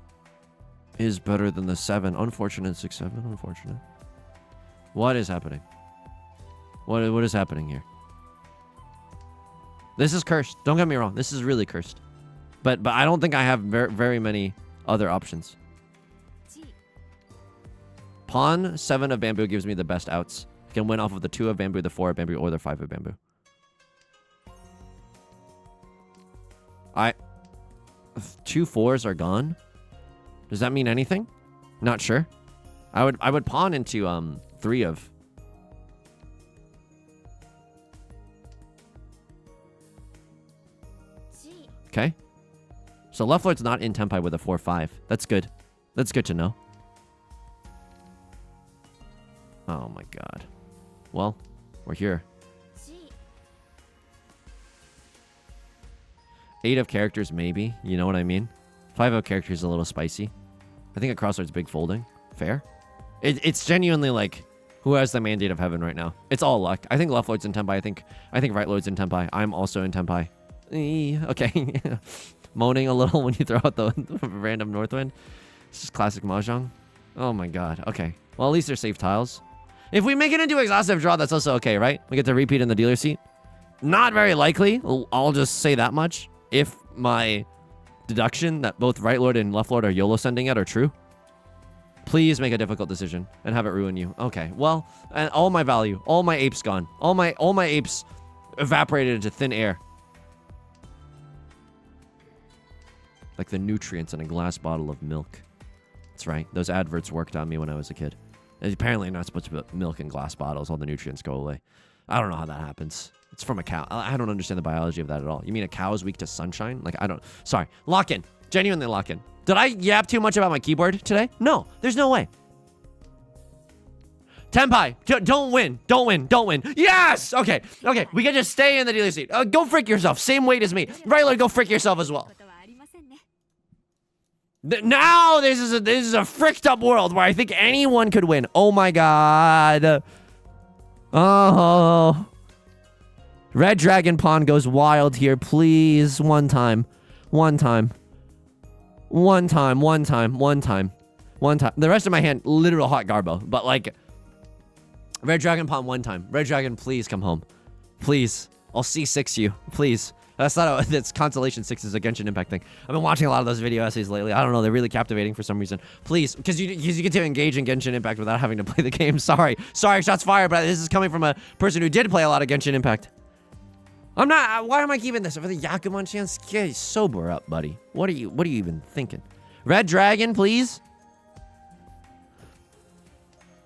is better than the 7. Unfortunate 6-7. Unfortunate. What is happening? What is happening here? This is cursed. Don't get me wrong. This is really cursed. But I don't think I have very many other options. Pawn 7 of bamboo gives me the best outs. I can win off of the 2 of bamboo, the 4 of bamboo, or the 5 of bamboo. 2 4s are gone. Does that mean anything? Not sure. I would pawn into 3 of. Okay. So left lord's not in Tenpai with a 4-5. That's good. That's good to know. Oh my god. Well, we're here. 8 of characters, maybe. You know what I mean? 5 of characters is a little spicy. I think a crossroads big folding. Fair. It's genuinely like, who has the mandate of heaven right now? It's all luck. I think left lord's in Tenpai. I think right lord's in Tenpai. I'm also in Tenpai. Okay. Moaning a little when you throw out the random north wind. It's just classic Mahjong. Oh my god. Okay. Well, at least they're safe tiles. If we make it into exhaustive draw, that's also okay, right? We get to repeat in the dealer seat. Not very likely. I'll just say that much. If my deduction that both right lord and left lord are YOLO sending it are true, please make a difficult decision and have it ruin you. Okay, well, and all my value, all my apes gone. All my apes evaporated into thin air. Like the nutrients in a glass bottle of milk. That's right. Those adverts worked on me when I was a kid. And apparently, you're not supposed to put milk in glass bottles. All the nutrients go away. I don't know how that happens. It's from a cow. I don't understand the biology of that at all. You mean a cow is weak to sunshine? Like, I don't... Sorry. Lock in. Genuinely lock in. Did I yap too much about my keyboard today? No. There's no way. Tenpai, don't win. Don't win. Don't win. Yes! Okay. Okay. We can just stay in the dealer seat. Go frick yourself. Same weight as me. Right, go frick yourself as well. Now this is a fricked up world where I think anyone could win. Oh my god. Oh. Red Dragon Pawn goes wild here, please. One time. One time. One time. One time. One time. One time. The rest of my hand, literal hot garbo. But like, Red Dragon Pawn one time. Red Dragon, please come home. Please. I'll C6 you. Please. That's not that's Constellation 6 is a Genshin Impact thing. I've been watching a lot of those video essays lately. I don't know, they're really captivating for some reason. Please, because you get to engage in Genshin Impact without having to play the game. Sorry, shots fired, but this is coming from a person who did play a lot of Genshin Impact. I'm not, why am I keeping this? For the Yakuman chance? Get sober up, buddy. What are you even thinking? Red Dragon, please?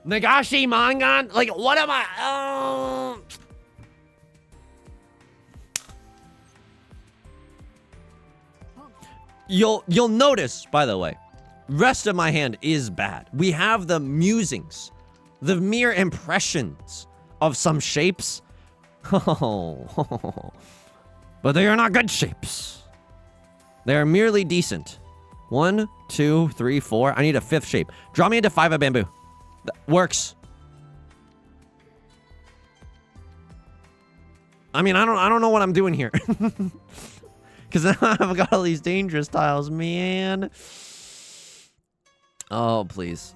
Nagashi Mangan? Like, what am I? You'll notice, by the way, rest of my hand is bad. We have the musings, the mere impressions of some shapes. Oh, but they are not good shapes. They are merely decent. 1, 2, 3, 4. I need a 5th shape. Draw me into 5 of bamboo. That works. I mean, I don't know what I'm doing here. Because I've got all these dangerous tiles, man. Oh, please.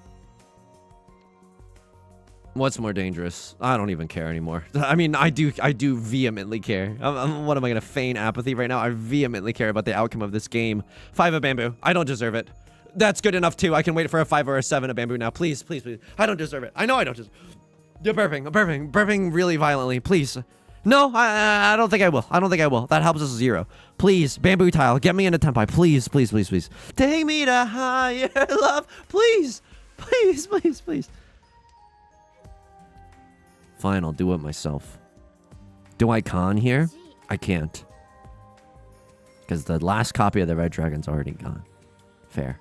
What's more dangerous? I don't even care anymore. I mean, I do vehemently care. What am I going to feign apathy right now? I vehemently care about the outcome of this game. 5 of bamboo. I don't deserve it. That's good enough, too. I can wait for a 5 or a 7 of bamboo now. Please, please, please. I don't deserve it. I know I don't deserve it. You're burping. I'm burping. Burping really violently. Please. No, I don't think I will. I don't think I will. That helps us 0. Please, bamboo tile, get me into Tenpai. Please, please, please, please. Take me to higher love. Please, please, please, please. Fine, I'll do it myself. Do I con here? I can't. Because the last copy of the Red Dragon's already gone. Fair.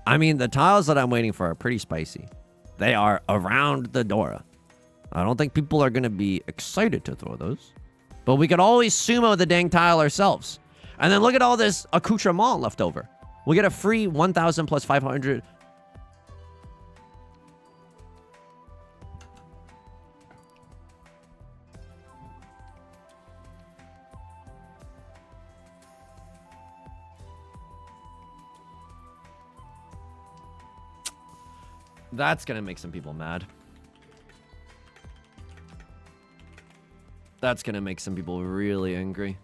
I mean, the tiles that I'm waiting for are pretty spicy. They are around the Dora. I don't think people are going to be excited to throw those. But we could always sumo the dang tile ourselves. And then look at all this accoutrement left over. We'll get a free 1,000 plus 500. That's going to make some people mad. That's going to make some people really angry.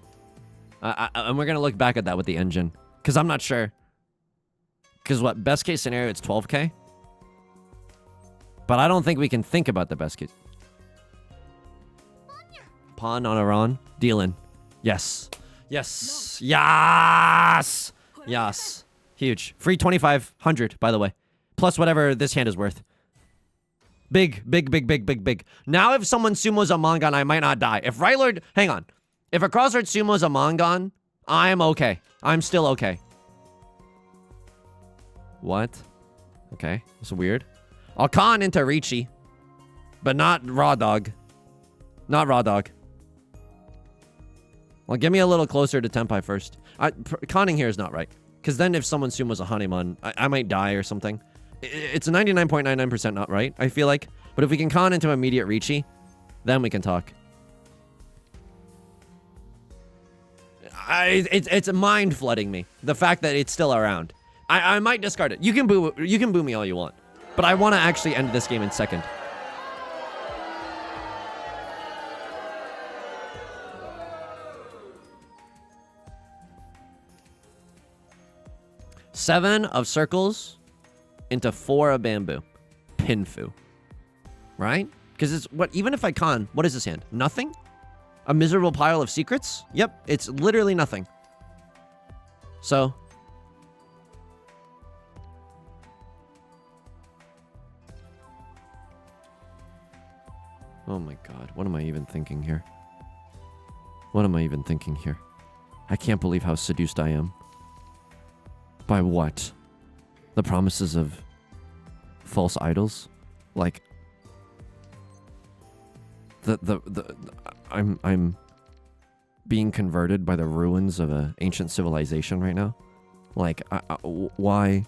And we're going to look back at that with the engine. Because I'm not sure. Because what, best case scenario, it's 12K? But I don't think we can think about the best case. Pawn on Iran. Dealing. Yes. Yes. Yes. Yes. Huge. Free 2,500, by the way. Plus whatever this hand is worth. Big, big, big, big, big, big. Now if someone sumos a Mangan, I might not die. If Right Lord... Hang on. If a Crossroad sumos a Mangan, I'm okay. I'm still okay. What? Okay. That's weird. I'll con into Riichi. But not Raw Dog. Not Raw Dog. Well, get me a little closer to Tenpai first. Conning here is not right. Because then if someone sumos a Hanuman, I might die or something. It's 99.99% not right, I feel like. But if we can con into immediate Riichi, then we can talk. It's mind flooding me. The fact that it's still around. I might discard it. You can boo me all you want. But I want to actually end this game in second. 7 of circles into 4 of bamboo. Pinfu. Right? Because it's what, even if I con, what is this hand? Nothing? A miserable pile of secrets? Yep, it's literally nothing. So. Oh my god, what am I even thinking here? What am I even thinking here? I can't believe how seduced I am. By what? The promises of false idols? Like I'm being converted by the ruins of an ancient civilization right now. Like why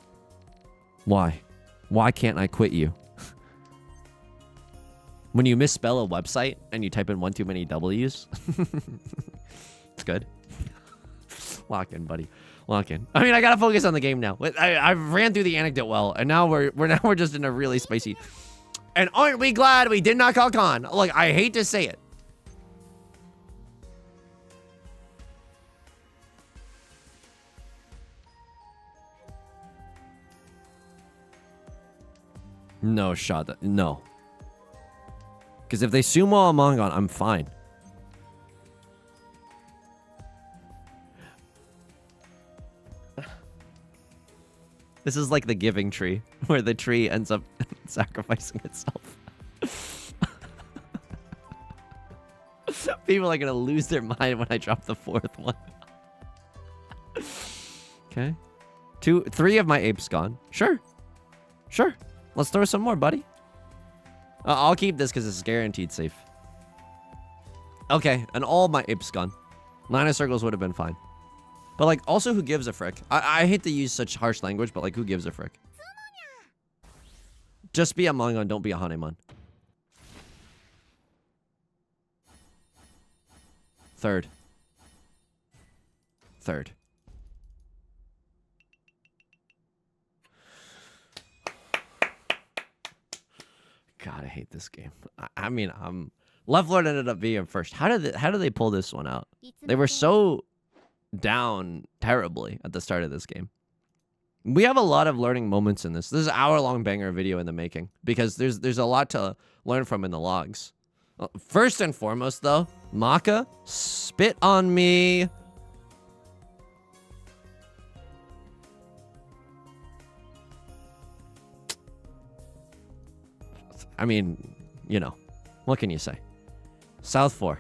can't I quit you? When you misspell a website and you type in one too many W's. It's good. Lock in, buddy. Lock in. I mean, I gotta focus on the game now. I ran through the anecdote well, and now we're just in a really spicy. And aren't we glad we did not call con? Like, I hate to say it. No shot. No. Because if they sumo Among On, I'm fine. This is like the giving tree, where the tree ends up sacrificing itself. People are going to lose their mind when I drop the 4th one. Okay. 3 of my apes gone. Sure. Sure. Let's throw some more, buddy. I'll keep this because it's guaranteed safe. Okay, and all my apes gone. 9 of circles would have been fine. But, like, also, who gives a frick? I hate to use such harsh language, but, like, who gives a frick? Just be a Mangon, don't be a Hanemon. 3rd. 3rd. God, I hate this game. I mean, Left Lord ended up being first. How did they pull this one out? They were so down terribly at the start of this game. We have a lot of learning moments in this. This is an hour-long banger video in the making because there's a lot to learn from in the logs. First and foremost, though, Maka, spit on me. I mean, you know, what can you say? South 4.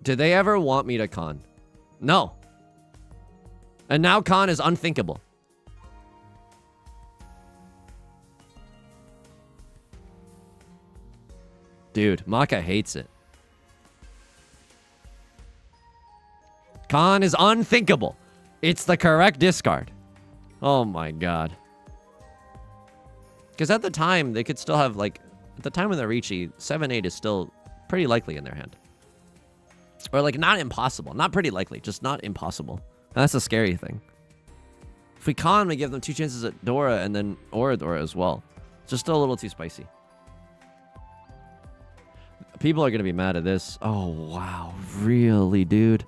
Did they ever want me to con? No. And now con is unthinkable. Dude, Maka hates it. Con is unthinkable. It's the correct discard. Oh my god. Because at the time, they could still have, like, at the time of the Riichi, 7-8 is still pretty likely in their hand. Or, like, not impossible. Not pretty likely, just not impossible. And that's a scary thing. If we con, we give them 2 chances at Dora and then Oradora as well. It's just still a little too spicy. People are going to be mad at this. Oh, wow. Really, dude?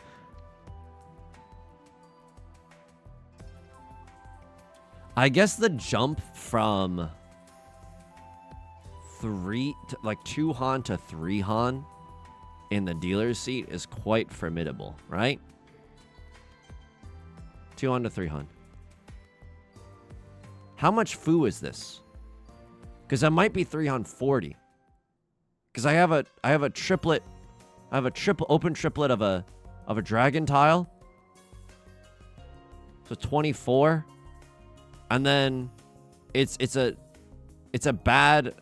I guess the jump from 2 Han to 3 Han in the dealer's seat is quite formidable, right? 2 Han to 3 Han. How much foo is this? Because that might be 3 Han 40. Because I have a triplet. I have a open triplet of a dragon tile. So 24. And then it's a bad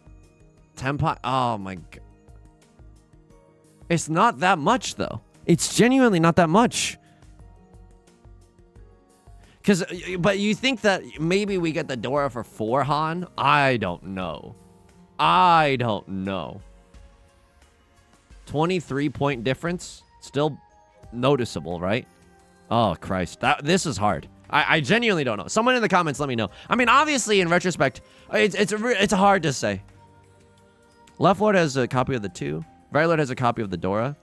tempo. Oh my god. It's not that much though. It's genuinely not that much. But you think that maybe we get the Dora for 4 Han? I don't know. 23-point difference. Still noticeable, right? Oh, Christ. This is hard. I genuinely don't know. Someone in the comments, let me know. I mean, obviously, in retrospect, it's hard to say. Left Lord has a copy of the 2. Right Lord has a copy of the Dora.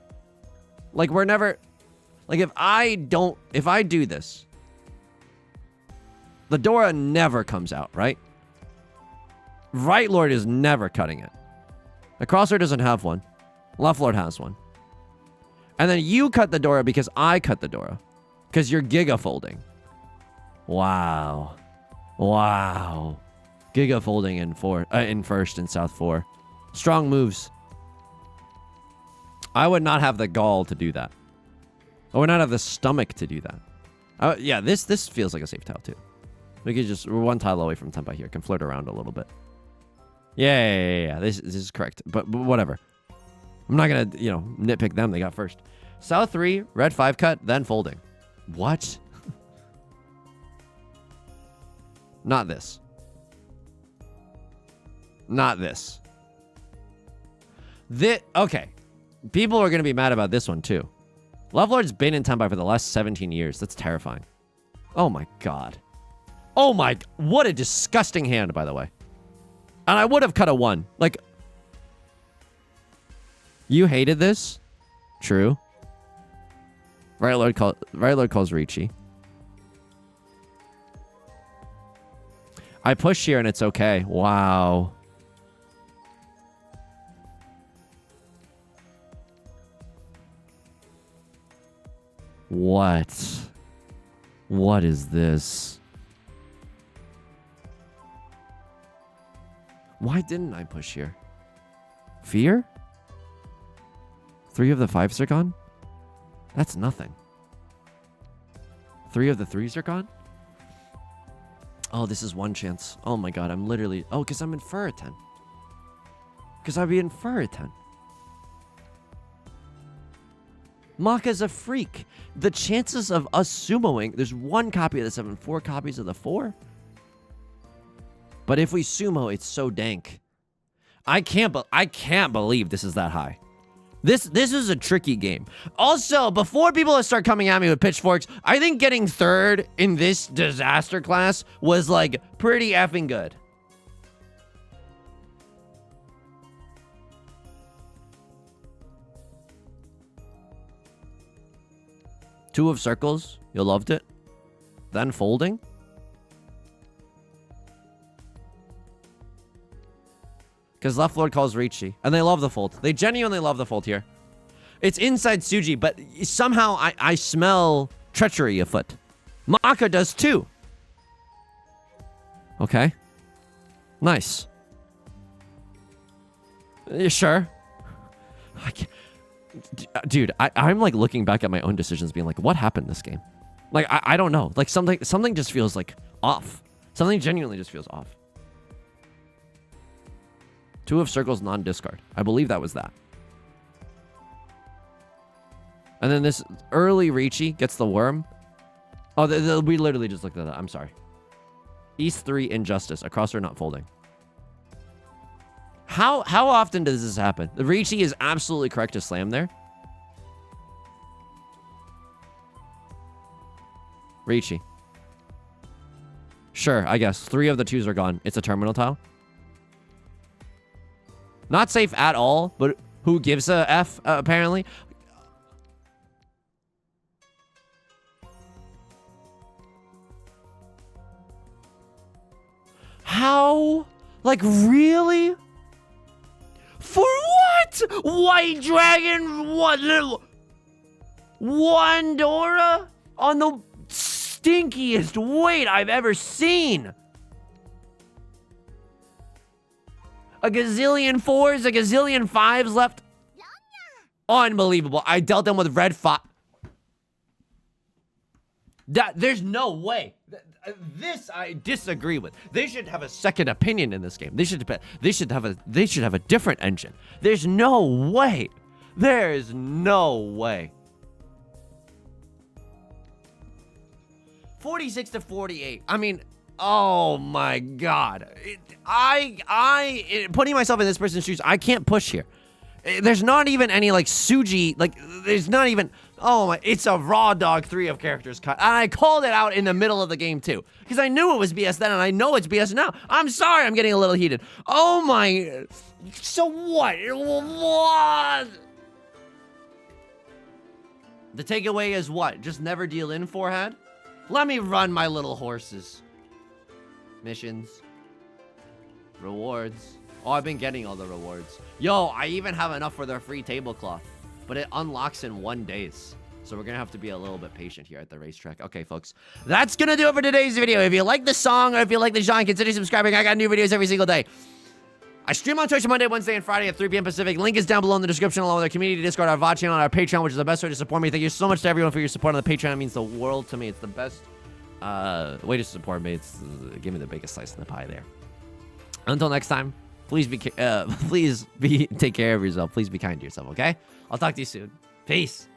Like, we're never... Like, if I do this... The Dora never comes out, right? Right Lord is never cutting it. The Crosshair doesn't have one. Left Lord has one. And then you cut the Dora because I cut the Dora. Because you're Giga folding. Wow. Wow. Giga folding in first and South 4. Strong moves. I would not have the gall to do that. I would not have the stomach to do that. Yeah, this feels like a safe tile too. We're one tile away from Tenpai here. Can flirt around a little bit. Yeah. This is correct. But whatever. I'm not gonna, nitpick them. They got first. South 3, red 5 cut, then folding. What? Not this. Not this. Okay. People are gonna be mad about this one too. Love Lord's been in Tenpai for the last 17 years. That's terrifying. Oh my god. Oh my... What a disgusting hand, by the way. And I would have cut a 1. Like... You hated this? True. Right Lord calls Riichi. I push here and it's okay. Wow. What? What is this? Why didn't I push here? Fear? 3 of the 5s are gone? That's nothing. 3 of the 3s are gone? Oh, this is one chance. Oh my god, I'm literally... Oh, because I'm in Furiten. Because I'd be in Furiten. Maka's a freak. The chances of us sumoing... There's 1 copy of the 7, 4 copies of the 4. But if we sumo, it's so dank. I can't believe this is that high. This is a tricky game. Also, before people start coming at me with pitchforks, I think getting 3rd in this disaster class was, like, pretty effing good. Two of circles. You loved it. Then folding. Because left Lord calls Riichi. And they love the fold. They genuinely love the fold here. It's inside Tsuji, but somehow I smell treachery afoot. Maka does too. Okay. Nice. Sure. Dude, I'm like looking back at my own decisions being like, what happened this game? Like, I don't know. Like something just feels like off. Something genuinely just feels off. 2 of circles, non-discard. I believe that was that. And then this early Riichi gets the worm. Oh, we literally just looked at that. I'm sorry. East 3, Injustice. A crosshair not folding. How often does this happen? The Riichi is absolutely correct to slam there. Riichi. Sure, I guess. 3 of the 2s are gone. It's a terminal tile. Not safe at all, but who gives a F, apparently? How? Like, really? For what? White Dragon, what? One Dora? On the stinkiest weight I've ever seen. A gazillion 4s, a gazillion 5s left. Unbelievable. I dealt them with red 5. There's no way. This I disagree with. They should have a second opinion in this game. They should have a different engine. There's no way. There's no way. 46 to 48. I mean, oh my god. Putting myself in this person's shoes, I can't push here. There's not even any like Suji, like there's not even, oh my, it's a raw dog 3 of characters cut. And I called it out in the middle of the game too. Because I knew it was BS then and I know it's BS now. I'm sorry I'm getting a little heated. Oh my, so what? What? The takeaway is what? Just never deal in forehand? Let me run my little horses. Missions. Rewards. Oh, I've been getting all the rewards. Yo, I even have enough for their free tablecloth. But it unlocks in 1 day. So we're going to have to be a little bit patient here at the racetrack. Okay, folks. That's going to do it for today's video. If you like the song or if you like the genre, consider subscribing. I got new videos every single day. I stream on Twitch Monday, Wednesday, and Friday at 3 p.m. Pacific. Link is down below in the description, along with our community Discord, our VOD channel, and our Patreon, which is the best way to support me. Thank you so much to everyone for your support on the Patreon. It means the world to me. It's the best way to support me. It's give me the biggest slice in the pie there. Until next time, please take care of yourself. Please be kind to yourself, okay? I'll talk to you soon. Peace.